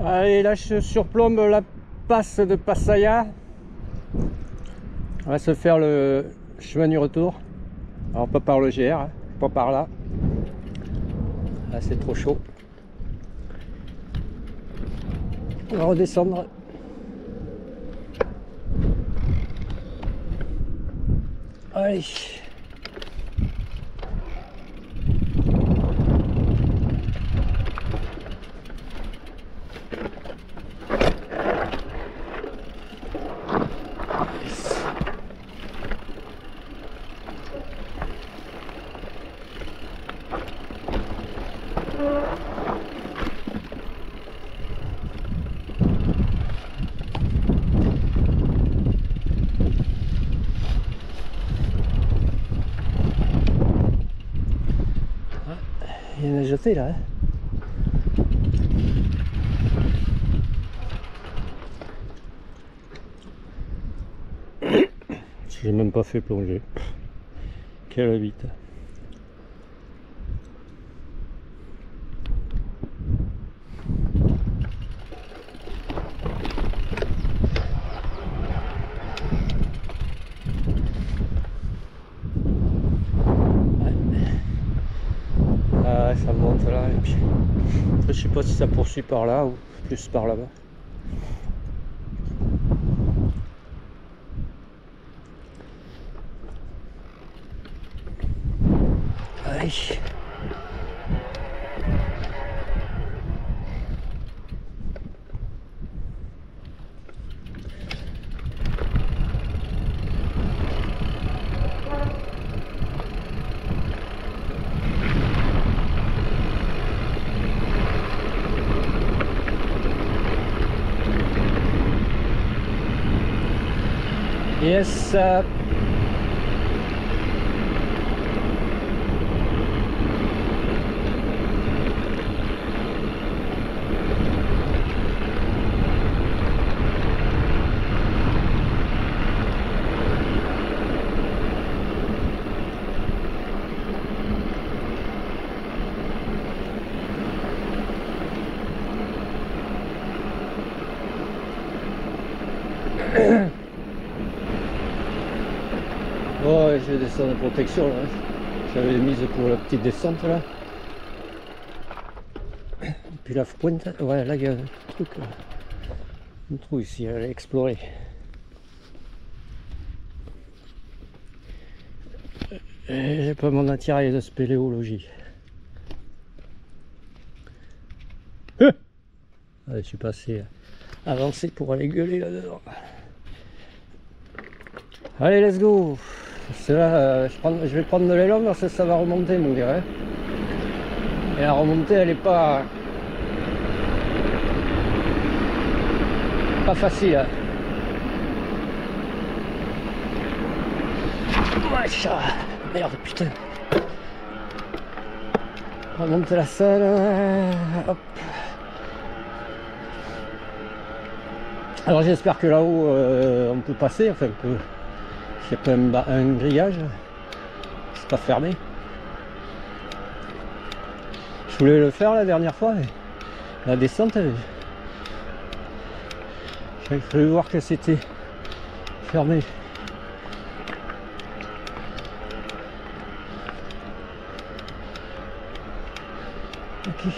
Allez, là je surplombe la passe de Pattaya. On va se faire le chemin du retour. Alors pas par le GR, hein, pas par là. Là c'est trop chaud. On va redescendre. Allez. Il y en a jeté là. J'ai même pas fait plonger. Quelle bite. Ça monte là et puis après, je sais pas si ça poursuit par là ou plus par là-bas. Allez. Yes. Oh, je vais descendre de protection là. J'avais mise pour la petite descente là. Et puis la pointe, ouais, là il y a un trou ici à aller explorer. J'ai pas mon attirail de spéléologie. Allez, je suis passé avancé pour aller gueuler là-dedans. Allez, let's go. C'est là, je vais prendre de l'élan parce que ça va remonter, mon gars. Hein. Et la remontée, elle est pas facile. Hein. Merde, putain. Remonter la salle. Hop. Alors j'espère que là-haut on peut passer, enfin il y a quand même un grillage, c'est pas fermé. Je voulais le faire la dernière fois, mais la descente, j'avais cru voir que c'était fermé. Ok.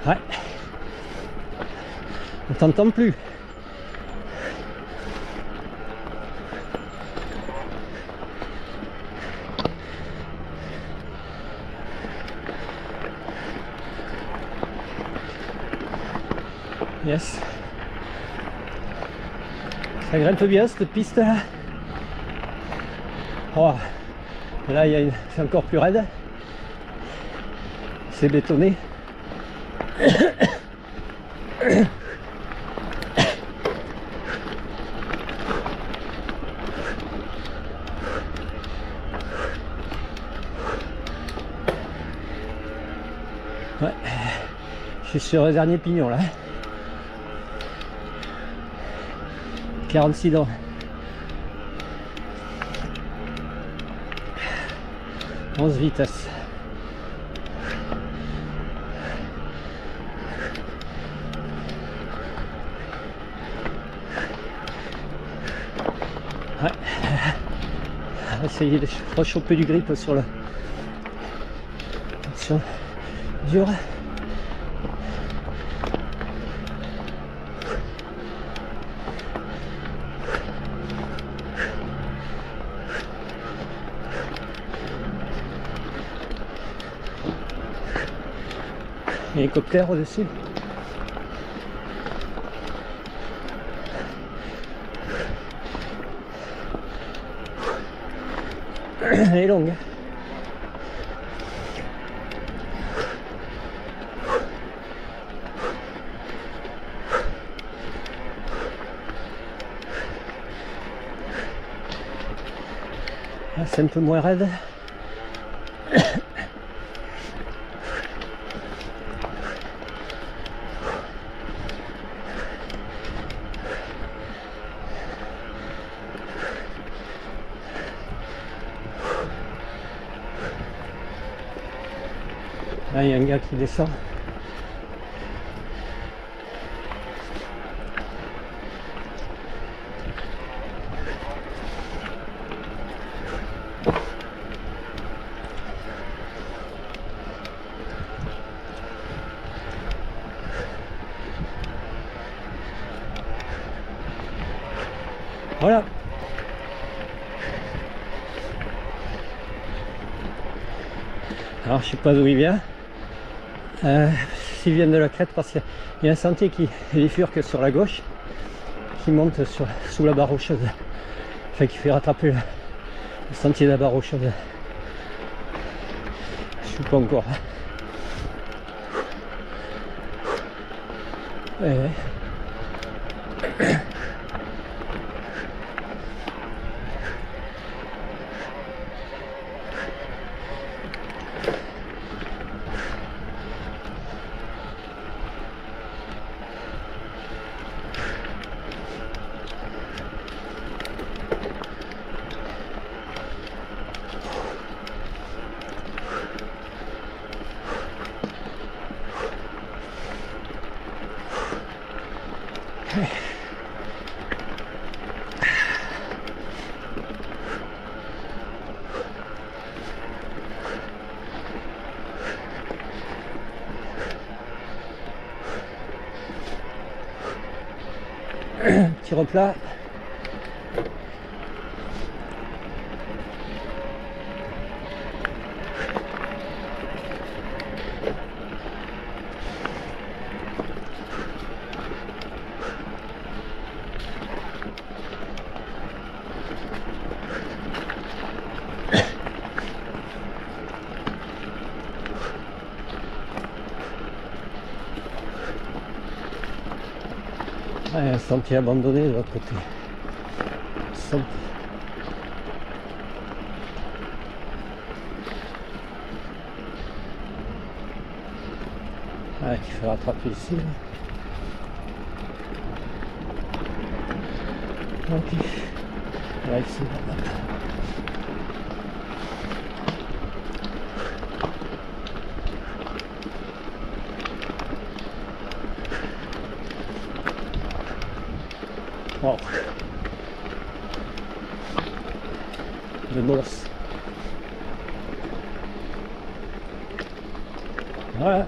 Ouais. On t'entend plus. Yes. Ça grimpe bien cette piste là. Oh, là c'est encore plus raide. C'est bétonné. Ouais, je suis sur le dernier pignon là. 46 dents. « 11 vitesses. Ouais. On va essayer de rechoper du grip sur le... Attention, dur. Hélicoptère au-dessus. Elle est longue. Là, c'est un peu moins raide. Là, il y a un gars qui descend. Voilà. Alors, je sais pas d'où il vient. S'ils viennent de la crête, parce qu'il y a un sentier qui bifurque sur la gauche, qui monte sous la barre rocheuse, enfin qui fait rattraper le sentier de la barre rocheuse. Je suis pas encore. Ouais. Petit replat. Un sentier abandonné de l'autre côté. Qui fait rattraper ici. Ok. Là ici. Oh. Le boss. Voilà.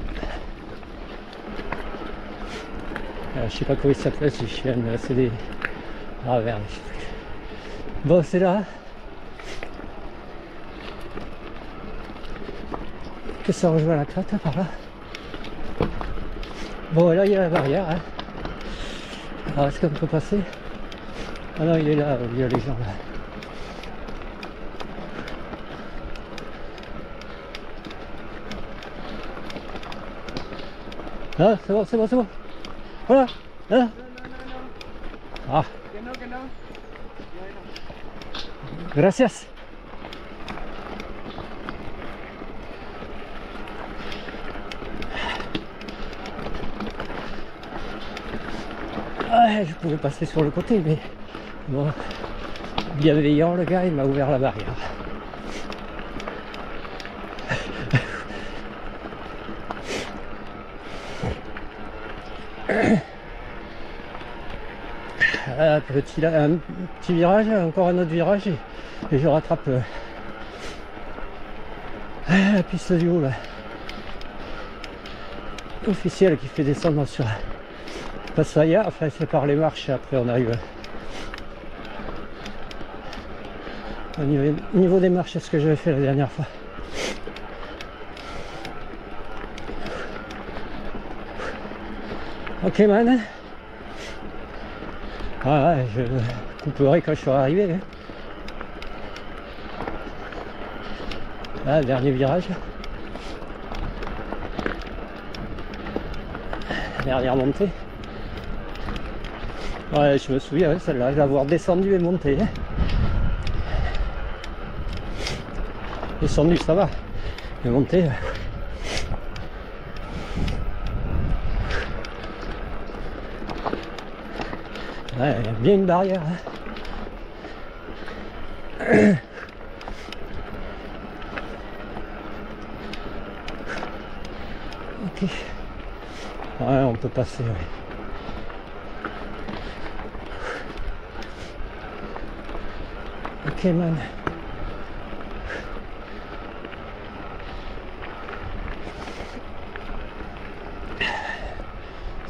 Je sais pas comment il s'appelle ce chien, c'est des ravers. Bon, c'est là que ça rejoint la crête par là. Bon, là il y a la barrière. Hein. Alors est-ce qu'on peut passer? Ah non, il est là, il y a les gens là. Ah, c'est bon, c'est bon, c'est bon. Voilà. Hein? Ah. Gracias. Ouais, je pouvais passer sur le côté, mais bon, bienveillant, le gars, il m'a ouvert la barrière. Un petit virage, encore un autre virage, et je rattrape la piste du haut là. Officiel qui fait descendre sur Passaya, enfin c'est par les marches, après on arrive au niveau des marches, c'est ce que j'avais fait la dernière fois. Ok man. Ah ouais, je couperai quand je serai arrivé. Hein. Ah, dernier virage. Dernière montée. Ouais, je me souviens, ouais, celle-là, l'avoir descendu et monté. Hein. Descendu, ça va. Mais monté. Ouais, il y a bien une barrière. Hein. Ok. Ouais, on peut passer. Ouais. Ok, man.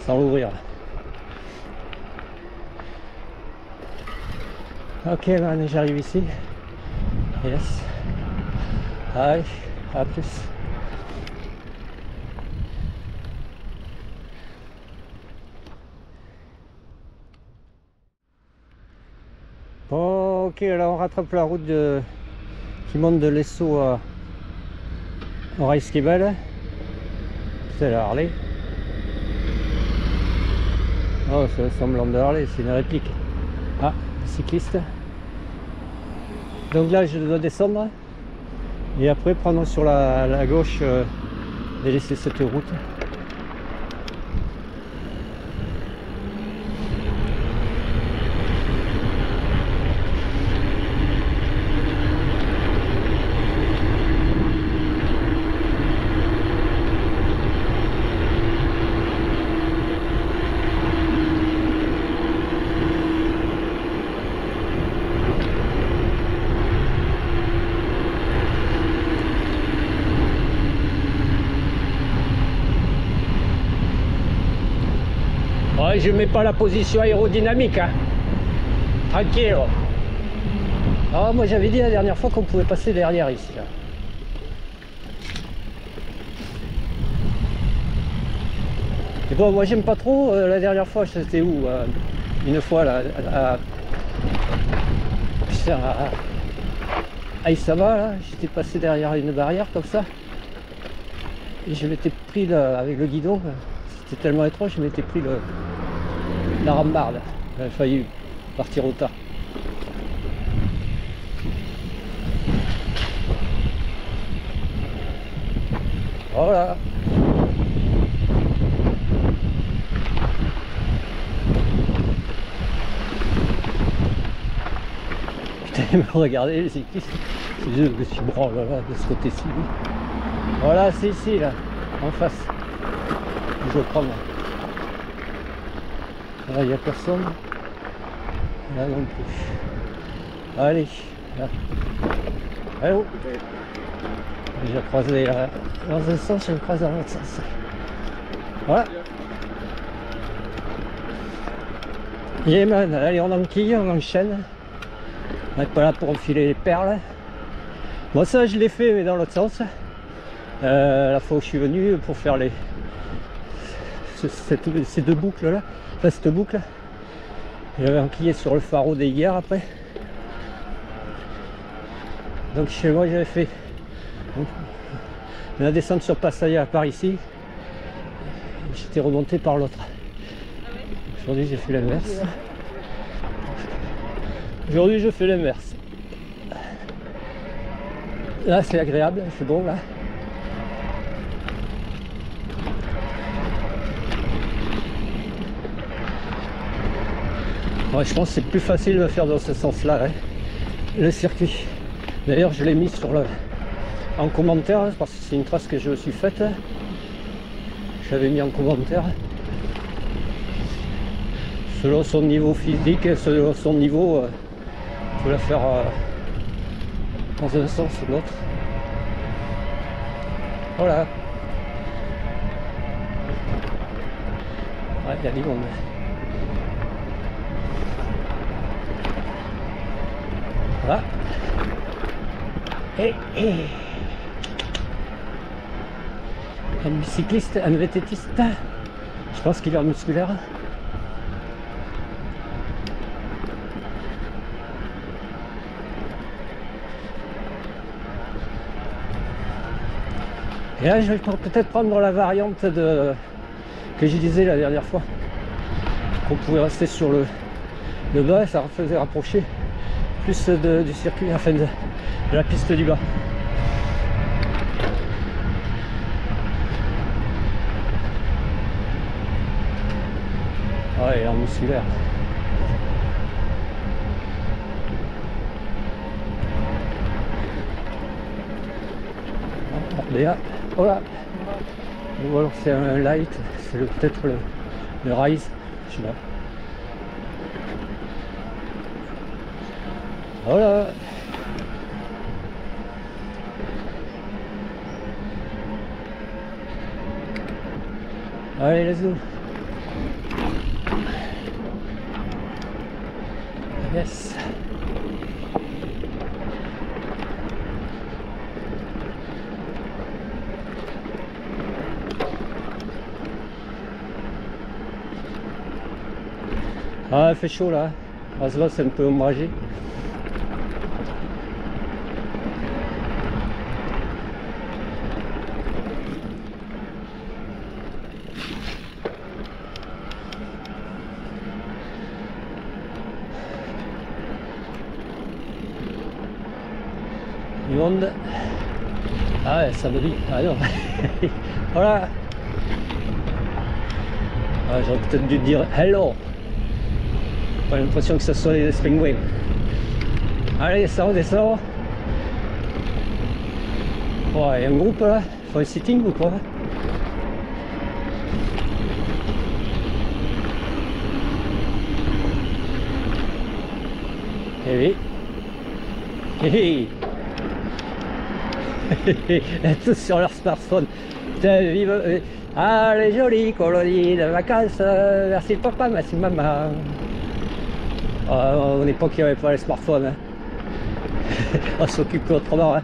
Sans l'ouvrir. Ok, man, j'arrive ici. Yes. Allez, à plus. Bon, ok, alors on rattrape la route qui monte de l'Esso à Oraizkibel. C'est la Harley. Oh, c'est semblant de Harley, c'est une réplique. Ah, cycliste. Donc là, je dois descendre et après prendre sur la gauche et laisser cette route. Ouais, je mets pas la position aérodynamique, hein. Tranquille. Ah, moi j'avais dit la dernière fois qu'on pouvait passer derrière ici. Là. Et bon, moi j'aime pas trop. La dernière fois, c'était où une fois là, à Isaba, là, j'étais passé derrière une barrière comme ça. Et je m'étais pris là, avec le guidon. C'était tellement étrange, je m'étais pris la rambarde. J'avais failli partir au tas. Voilà. Putain, regardez les cyclistes. C'est eux que je branle là, de ce côté-ci. Voilà, c'est ici, là, en face. Je vais prendre. Là, il n'y a personne. Là non plus. Allez, là. Allô. J'ai croisé là, dans un sens, je croise dans l'autre sens. Voilà. Yémen, allez, on enquille, on enchaîne. On n'est pas là pour enfiler les perles. Moi, ça, je l'ai fait, mais dans l'autre sens. La fois où je suis venu pour faire ces deux boucles là, enfin cette boucle, J'avais enquillé sur le pharo dès hier après. Donc chez moi j'avais fait la descente sur Passaya par ici. J'étais remonté par l'autre. Aujourd'hui j'ai fait l'inverse. Aujourd'hui je fais l'inverse. Là c'est agréable, c'est bon là. Ouais, je pense que c'est plus facile de faire dans ce sens-là, hein, le circuit. D'ailleurs, je l'ai mis sur en commentaire, hein, parce que c'est une trace que je me suis faite. J'avais mis en commentaire. Selon son niveau physique, selon son niveau, il faut la faire dans un sens ou l'autre. Voilà. Ouais, il y a du monde. Voilà. Et un bicycliste, un VTTiste, je pense qu'il est en musculaire. Et là je vais peut-être prendre la variante que je disais la dernière fois, qu'on pouvait rester sur le bas, ça faisait rapprocher plus du circuit, enfin de la piste du bas. Ouais, en musculaire. Léa, voilà. Ou alors c'est un light, c'est peut-être le rise, je sais pas. Voilà. Allez, let's go. Yes. Ah, il fait chaud là. Là, c'est un peu ombragé. Du monde. Ah ouais, ça me dit. Ah non. Voilà. Ah, j'aurais peut-être dû dire hello. J'ai l'impression que ce soit les pingouins. Allez, descend, descend. Oh, il y a un groupe là. Il faut un sitting ou quoi? Eh oui. Tous sur leur smartphone. Putain, vive. Ah, les jolies colonies de vacances. Merci papa, merci maman. À mon époque, il n'y avait pas les smartphones. Hein. On s'occupe autrement. Hein.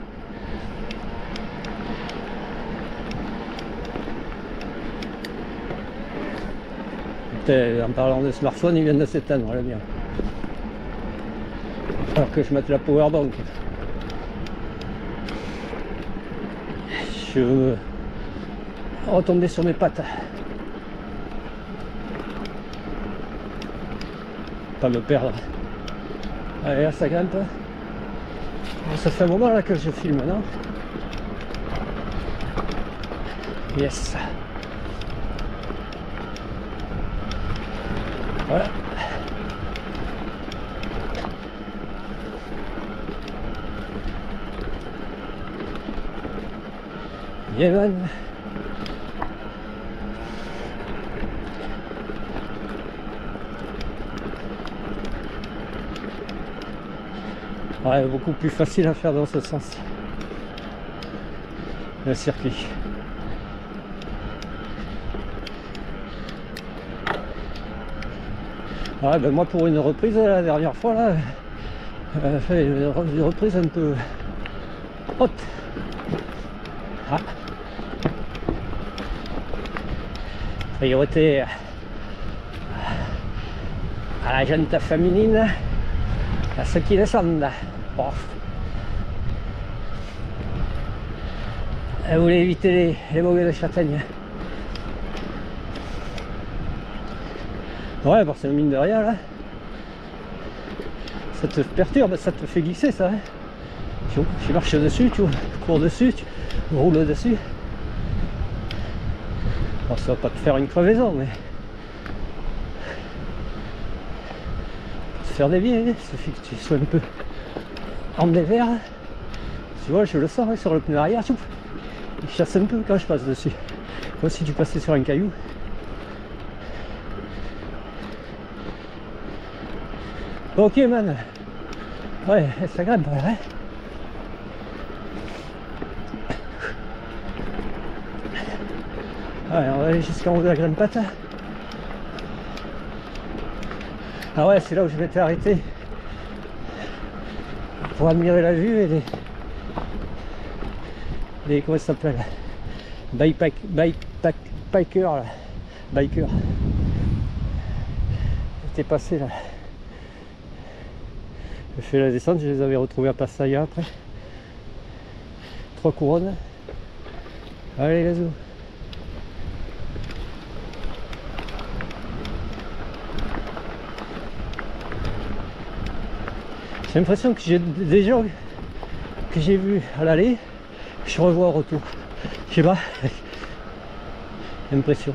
Putain, en parlant de smartphone, il vient de s'éteindre le mien. Alors que je mette la powerbank. Je veux retomber sur mes pattes. Pas me perdre. Allez, là ça grimpe. Ça fait un moment là que je filme, non? Yes. Voilà. Yemen. Ouais, beaucoup plus facile à faire dans ce sens. Le circuit. Ouais, ben moi pour une reprise la dernière fois là, fait une reprise un peu haute. Ah. Priorité la gente féminine, à ceux qui descendent. Bon. Elle voulait éviter les bogues de châtaigne. Ouais, parce que mine de rien là, ça te perturbe, ça te fait glisser ça. Hein. Tu marches dessus, tu cours dessus, tu roules dessus. Bon, ça va pas te faire une crevaison, mais te faire des biais, il suffit que tu sois un peu en dévers. Tu vois, je le sens hein, sur le pneu arrière, il chasse un peu quand je passe dessus. Comme si tu passais sur un caillou. Ok man. Ouais, ça grimpe là. Hein. Ouais, on va aller jusqu'en haut de la grimpette. Ah ouais, c'est là où je m'étais arrêté pour admirer la vue et les comment ça s'appelle, biker là, biker. J'étais passé là. J'ai fait la descente, je les avais retrouvés à Passaya après. 3 couronnes. Allez, let's go. J'ai l'impression que j'ai des gens que j'ai vus à l'aller, je revois au retour. Je sais pas, l'impression.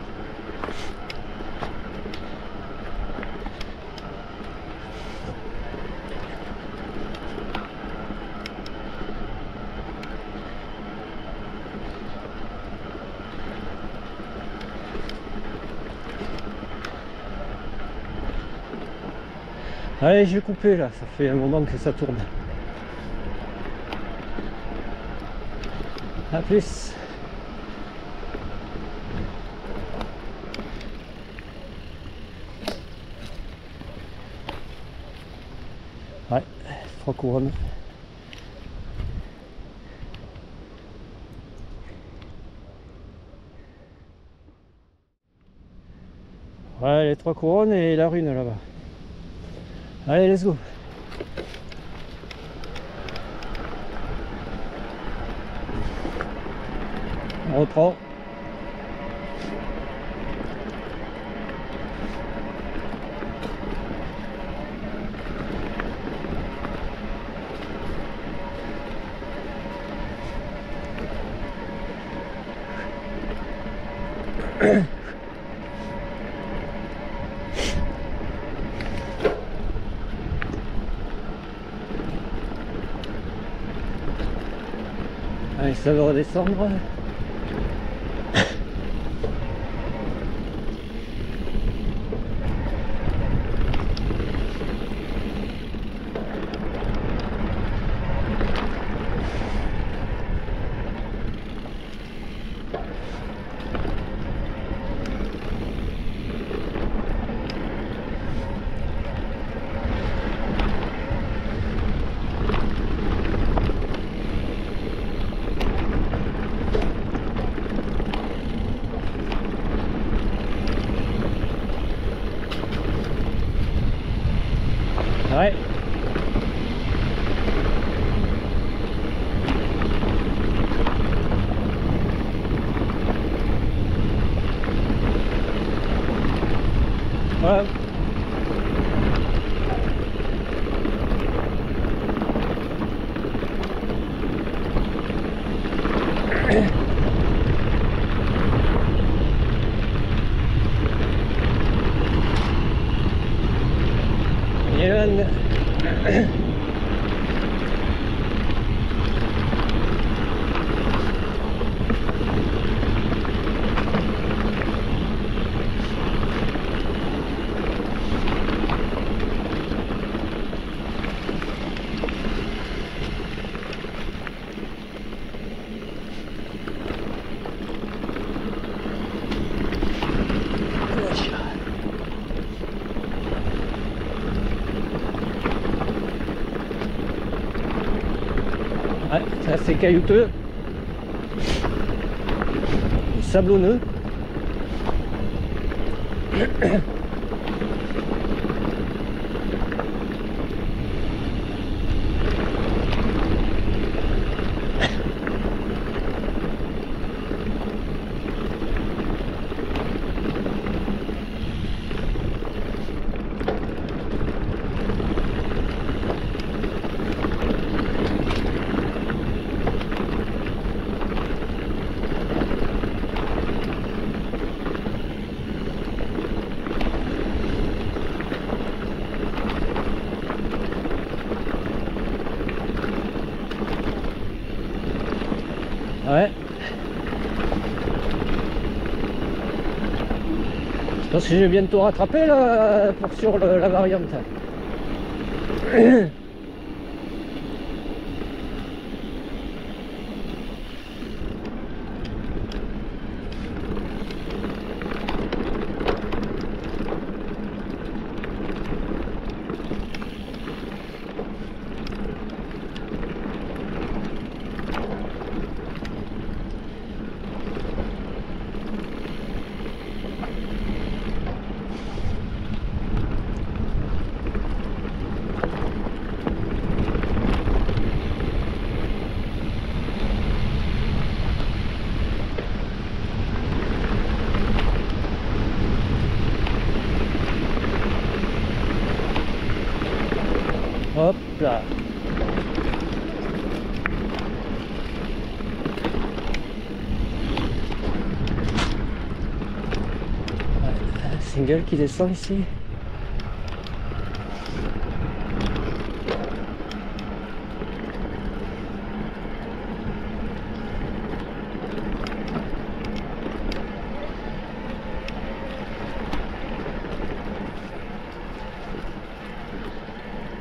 Allez, je vais couper là, ça fait un moment que ça tourne. A plus. Ouais, 3 couronnes. Ouais, les 3 couronnes et la rune là-bas. Allez, let's go. On reprend. Allez, ça va redescendre. Ouais. Voilà. Ouais, c'est assez caillouteux, sablonneux. Ouais. Je pense que j'ai bientôt rattrapé là sur la variante. Hop là. Single qui descend ici.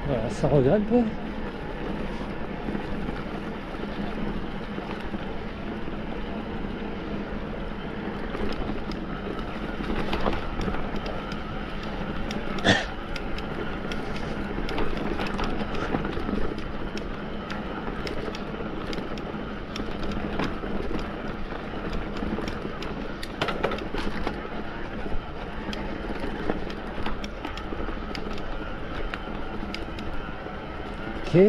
Voilà, ça regrimpe. Ok.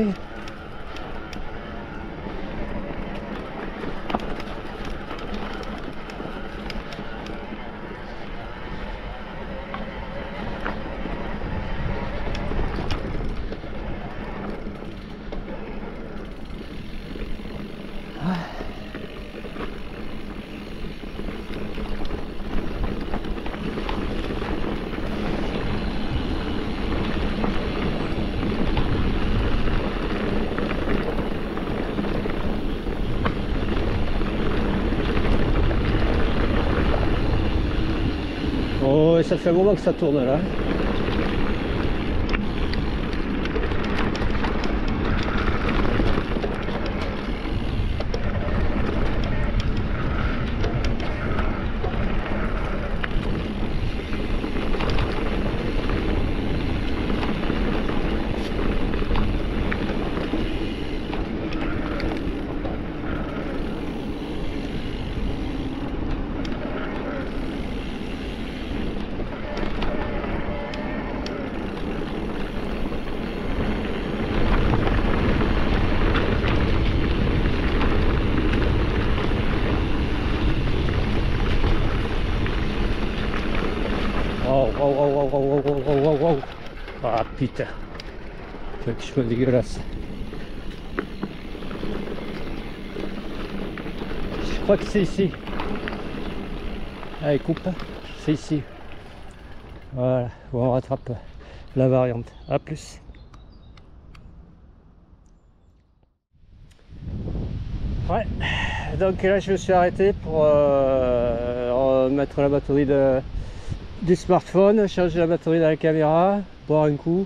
Oh, et ça fait un moment que ça tourne là. Oh, oh, oh, oh, oh, oh, oh, oh, oh. Ah putain, quel chemin dégueulasse. Je crois que c'est ici. Allez, coupe, c'est ici. Voilà, on rattrape la variante. A plus. Ouais, donc là je me suis arrêté pour mettre la batterie du smartphone, changer la batterie de la caméra, boire un coup.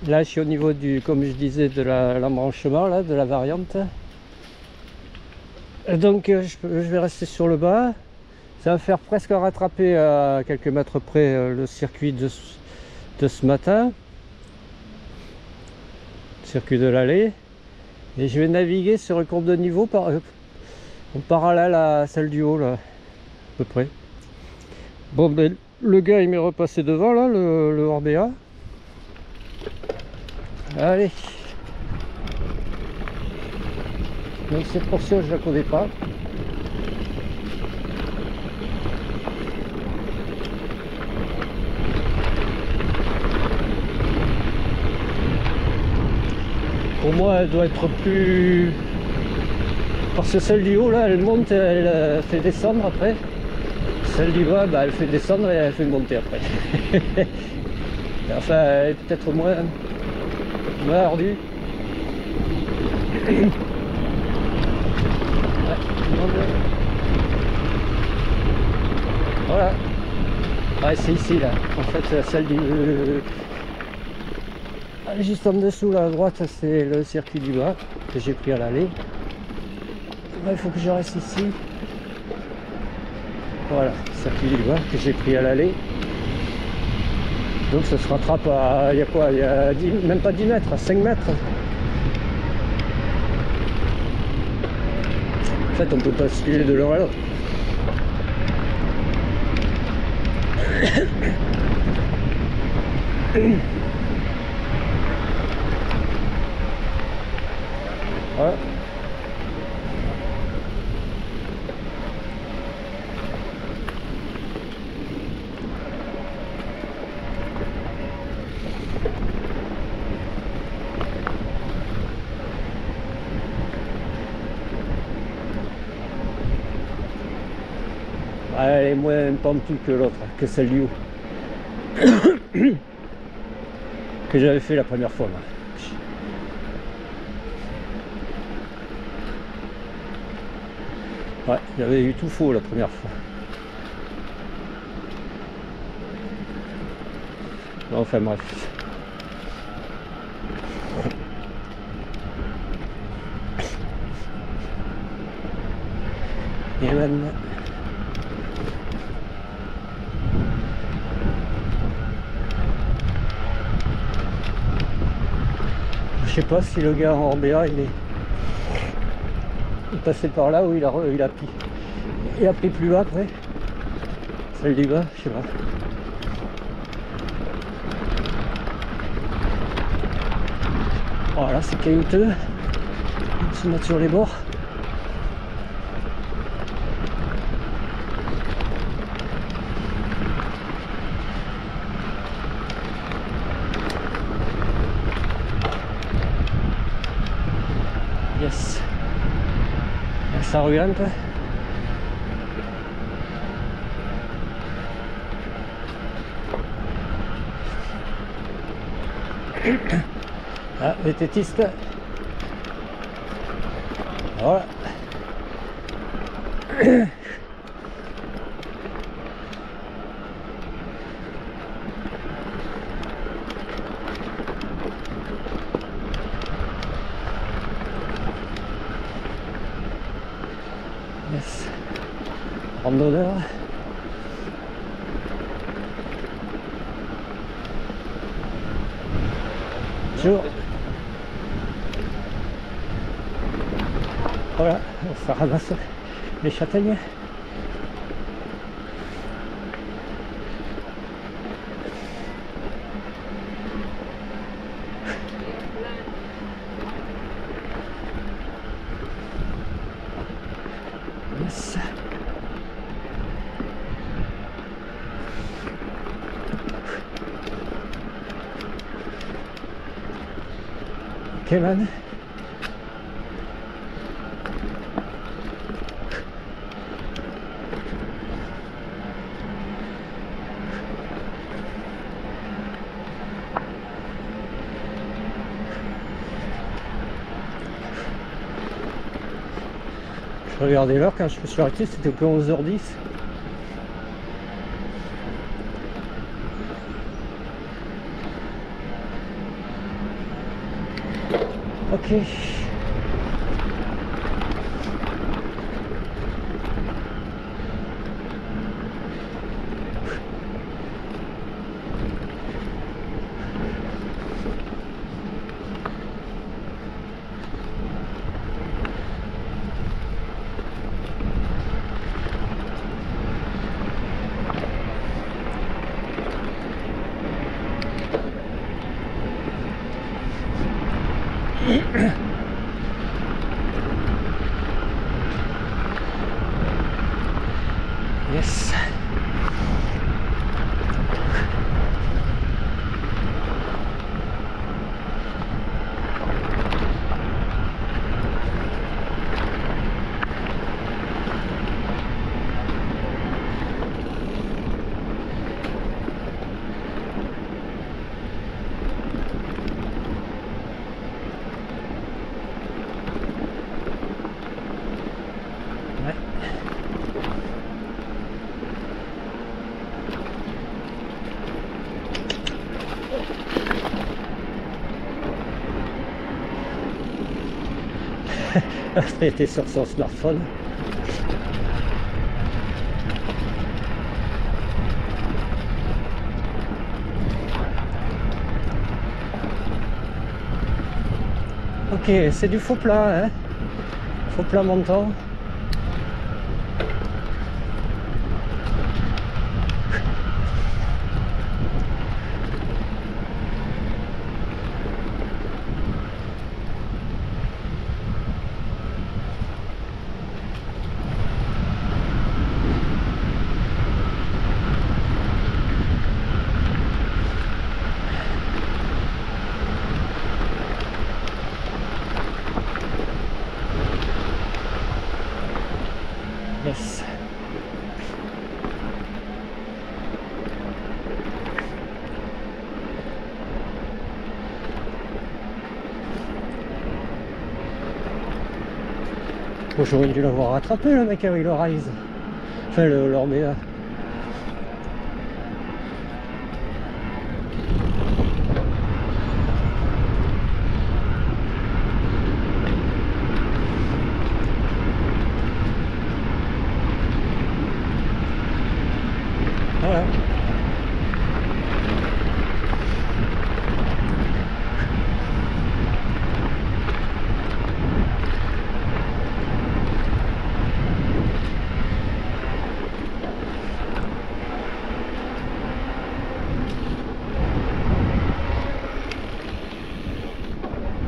Là je suis au niveau du, comme je disais, de l'embranchement là, de la variante. Et donc je vais rester sur le bas. Ça va faire presque rattraper à quelques mètres près le circuit de ce matin. Le circuit de l'allée. Et je vais naviguer sur une courbe de niveau en parallèle à celle du haut là, à peu près. Bon ben le gars il m'est repassé devant là, le Orbea. Allez. Donc cette portion je la connais pas. Pour moi elle doit être plus... Parce que celle du haut là elle monte, elle fait descendre après. Celle du bas bah, elle fait descendre et elle fait monter après. Enfin elle est peut-être moins ardue. Ouais, c'est ici là. En fait, celle du. Juste en dessous là à droite, c'est le circuit du bas que j'ai pris à l'aller. Là, il faut que je reste ici. Voilà, circuit du bas que j'ai pris à l'aller. Donc ça se rattrape à. Il y a quoi? Il y a 10, même pas 10 mètres, à 5 mètres. En fait, on peut basculer de l'un à l'autre. Voilà. Elle est moins pentue que l'autre, que celle du haut. Que j'avais fait la première fois. Moi. Ouais, j'avais eu tout faux la première fois. Enfin bref. Et maintenant... Je sais pas si le gars en Orbea il est passé par là ou il a pris plus bas après. Celle du bas, je sais pas. Voilà, c'est caillouteux. On se met sur les bords. Yes. Ça regarde un peu. Ah, les tétistes. Voilà. Yes. Randonneur. Bonjour. Voilà, ça ramasse les châtaignes. Yes. Ok man. Je regardais l'heure quand je me suis arrêté, c'était que 11h10. Ok. Après, était sur son smartphone. Ok, c'est du faux plat, hein. Faux plat montant. Yes. Bon, j'aurais dû l'avoir rattrapé le mec avec le Rise. Enfin l'Orbea. Voilà.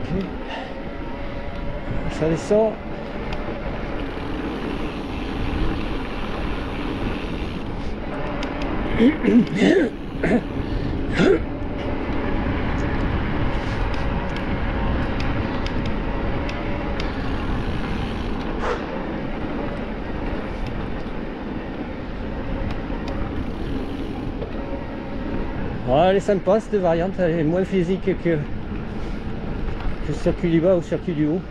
Ok. Ça descend. Ouais, elle est sympa cette variante, elle est moins physique que le circuit du bas ou le circuit du haut.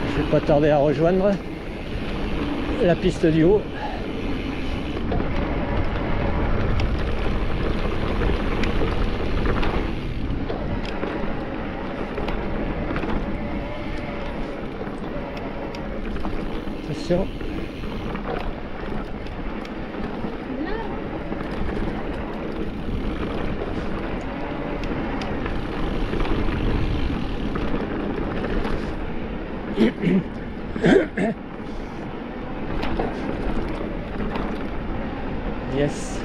Je vais pas tarder à rejoindre la piste du haut. Attention. Yes.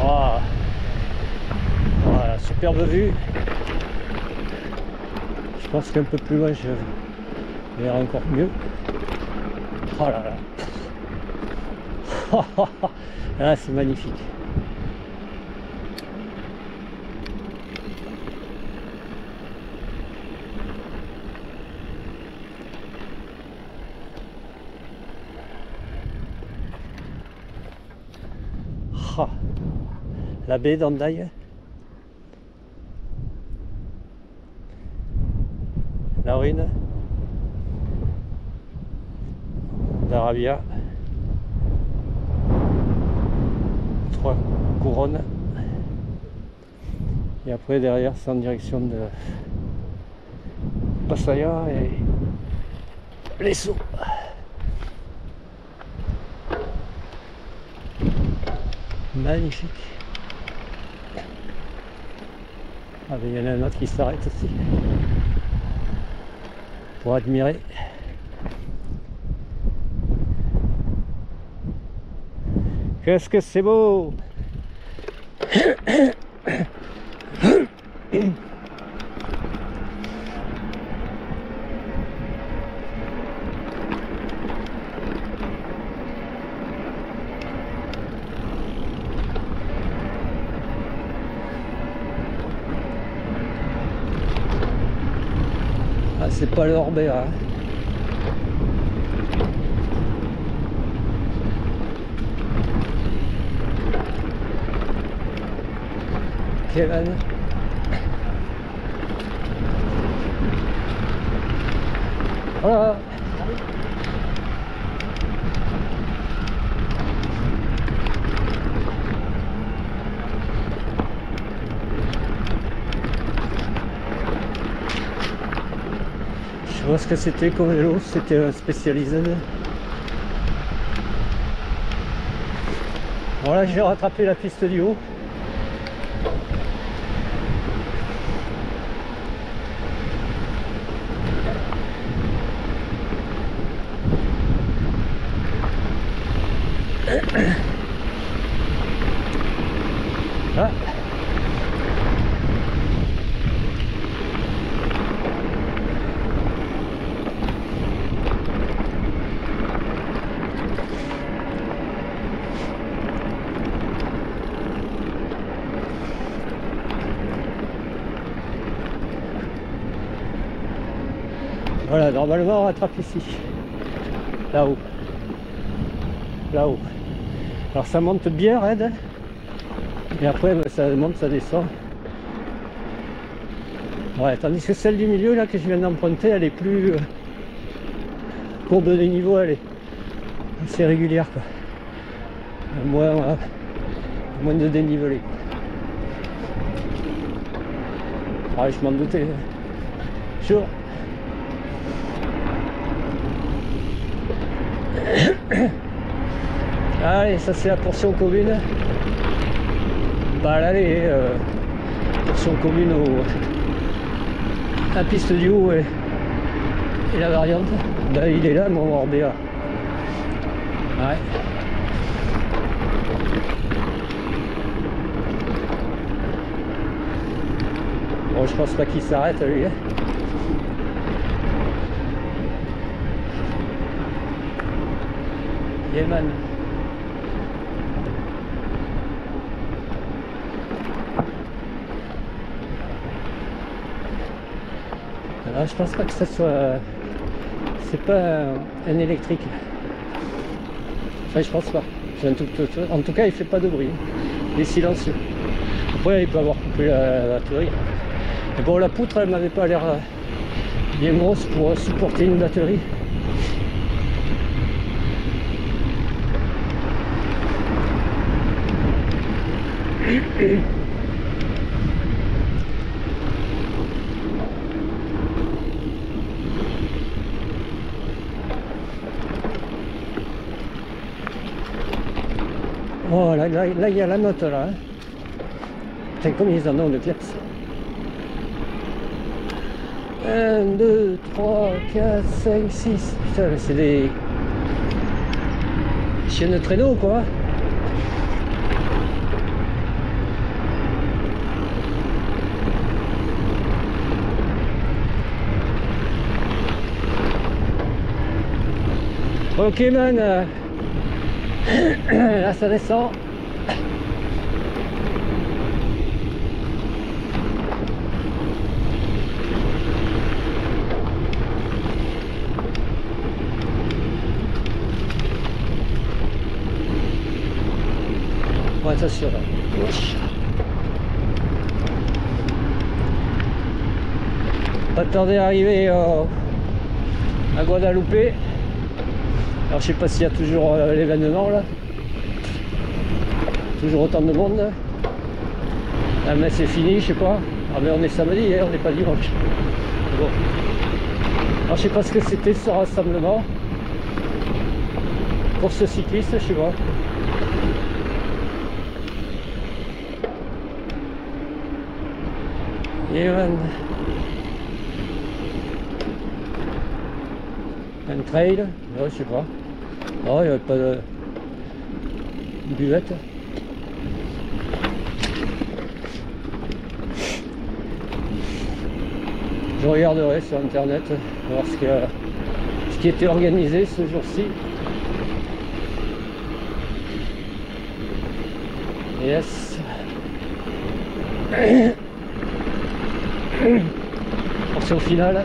Oh. Voilà, superbe vue. Je pense qu'un peu plus loin je verrai encore mieux. Oh là là. Ah, c'est magnifique. Ah, la baie d'Hendaye, la ruine d'Arabia, 3 couronnes, et après derrière c'est en direction de Pattaya et les Sceaux. Magnifique. Ah ben il y en a un autre qui s'arrête aussi pour admirer. Qu'est-ce que c'est beau! Ah, c'est pas le Orbea. Kevin. Voilà. Je vois ce que c'était comme vélo, c'était un spécialisé. Voilà, j'ai rattrapé la piste du haut. Ah. Voilà, normalement on rattrape ici. Là-haut. Là-haut. Alors ça monte bien raide. Et après ça monte, ça descend. Ouais, tandis que celle du milieu là que je viens d'emprunter, elle est plus courbe de niveau, elle est assez régulière quoi. Moins de dénivelé. Ah, je m'en doutais. Chaud. Allez, ça c'est la portion commune. Bah là, les portion commune la piste du haut et la variante. Là, il est là, mon Orbea. Ouais. Bon, je pense pas qu'il s'arrête lui. Yeman. Alors, je pense pas que ça soit... C'est pas un électrique. Enfin, je pense pas. En tout cas, il fait pas de bruit. Il est silencieux. Après, il peut avoir coupé la batterie. Mais bon, la poutre, elle m'avait pas l'air bien grosse pour supporter une batterie. Oh, là, il y a la note là. Hein. Putain, comme ils en ont de claps. 1, 2, 3, 4, 5, 6. Putain, c'est des chiens de traîneau quoi. Ok man, là ça descend. Bon, attention là. Wesh. Pas tarder à arriver à Guadeloupe. Alors je sais pas s'il y a toujours l'événement là. Toujours autant de monde. La messe est finie, je sais pas. Ah mais on est samedi, hein, on n'est pas dimanche. Bon. Alors je sais pas ce que c'était ce rassemblement. Course cycliste, je sais pas. Et un trail, ouais, je sais pas. Oh, il n'y avait pas de buvette. Je regarderai sur internet, voir ce qui était organisé ce jour-ci. Yes. Portion finale.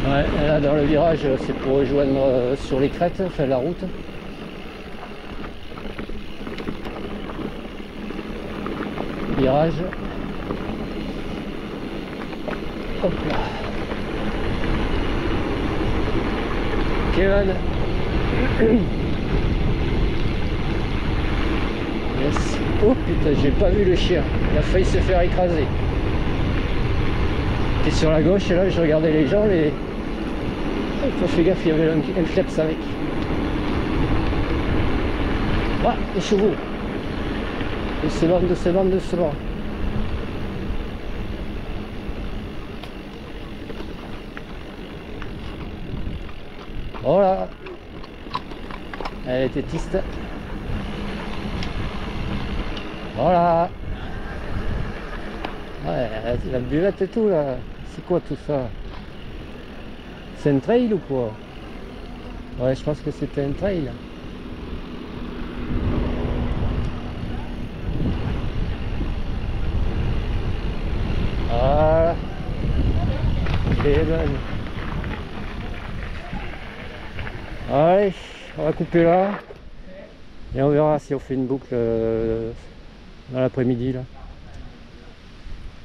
Ouais, là dans le virage, c'est pour rejoindre sur les crêtes, enfin la route. Virage. Hop là. Kevin. Yes. Oh putain, j'ai pas vu le chien. Il a failli se faire écraser. J'étais sur la gauche et là je regardais les gens. Il faut faire gaffe, il y avait un kleps avec. Ah, les chevaux. Doucement, doucement, doucement. Voilà. Elle était triste. Voilà. Ouais, la buvette et tout là. C'est quoi tout ça? C'est un trail ou quoi? Ouais, je pense que c'était un trail. Voilà. Et bonne. Allez, on va couper là. Et on verra si on fait une boucle dans l'après-midi là.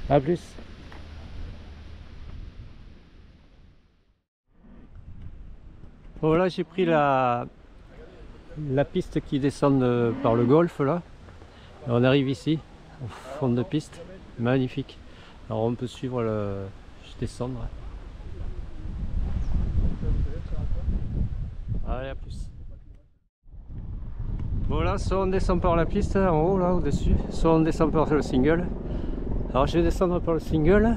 A plus. Voilà, j'ai pris la piste qui descend par le golfe là. Et on arrive ici, au fond de piste. Magnifique. Alors on peut suivre le... Je descends. Allez, à plus. Voilà, soit on descend par la piste en haut là au-dessus, soit on descend par le single. Alors je vais descendre par le single,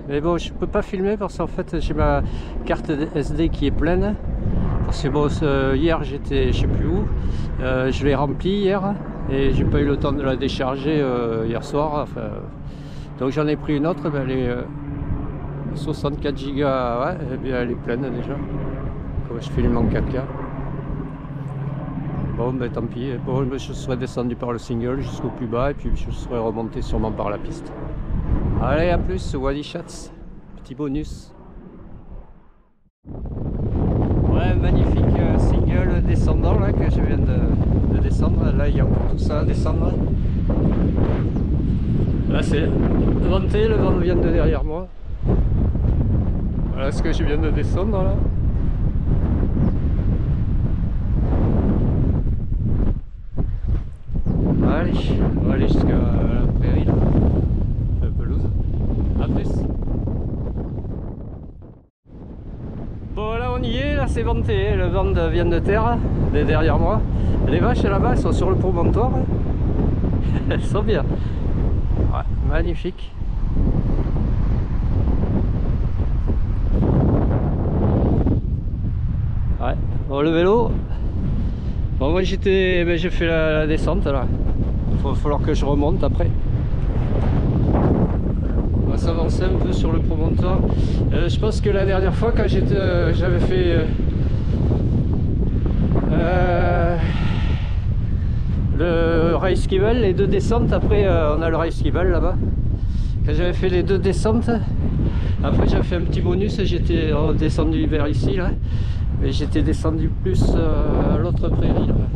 mais bon, je peux pas filmer parce qu'en fait j'ai ma carte SD qui est pleine. Parce que bon, hier j'étais je sais plus où, je l'ai remplie hier et j'ai pas eu le temps de la décharger hier soir. Enfin, donc j'en ai pris une autre, ben, elle est 64 Go, ouais, et bien elle est pleine déjà. Comme je filme en 4K. Bon ben tant pis, bon, je serais descendu par le single jusqu'au plus bas et puis je serais remonté sûrement par la piste. Allez, à plus, Wally Chats, petit bonus. Ouais, magnifique single descendant là que je viens de descendre. Là il y a encore tout ça à descendre. Là c'est venté, le vent vient de derrière moi. Voilà ce que je viens de descendre là. Allez, on va aller jusqu'à la prairie là, la pelouse. A plus. Bon là on y est, là c'est venté, le vent vient de terre, derrière moi. Les vaches là-bas elles sont sur le promontoire. Elles sont bien. Ouais, magnifique. Ouais, bon le vélo. Bon moi j'ai fait la descente là. Il va falloir que je remonte après. On va s'avancer un peu sur le promontoire. Je pense que la dernière fois quand j'avais fait le Reiskival, les deux descentes, après on a le Reiskival là-bas. Quand j'avais fait les deux descentes, après j'avais fait un petit bonus et j'étais descendu vers ici là. Mais j'étais descendu plus à l'autre prairie là-bas.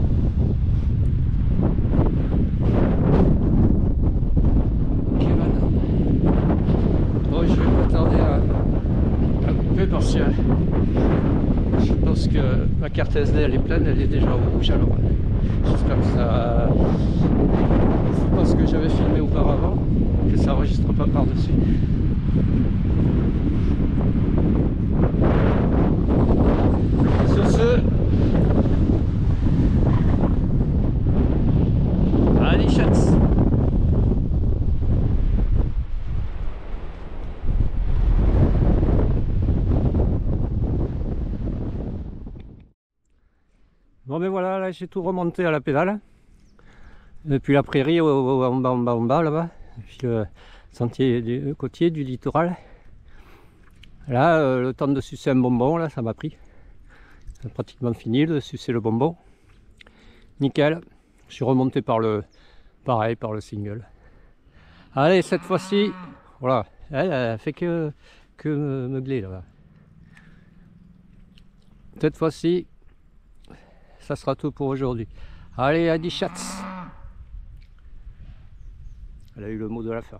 Bon, je vais pas tarder à couper parce que je pense que ma carte SD elle est pleine, elle est déjà au rouge, alors j'espère que ça... C'est pas ce que j'avais filmé auparavant, que ça enregistre pas par-dessus. Sur ce, allez chats. Bon ben voilà, là j'ai tout remonté à la pédale. Depuis la prairie en bas là-bas. Puis le sentier du côtier du littoral. Là, le temps de sucer un bonbon, là ça m'a pris. C'est pratiquement fini de sucer le bonbon. Nickel. Je suis remonté par le single. Allez, cette fois-ci, voilà, elle fait que meugler là-bas. Cette fois-ci, ça sera tout pour aujourd'hui. Allez, à 10 chats. Elle a eu le mot de la fin.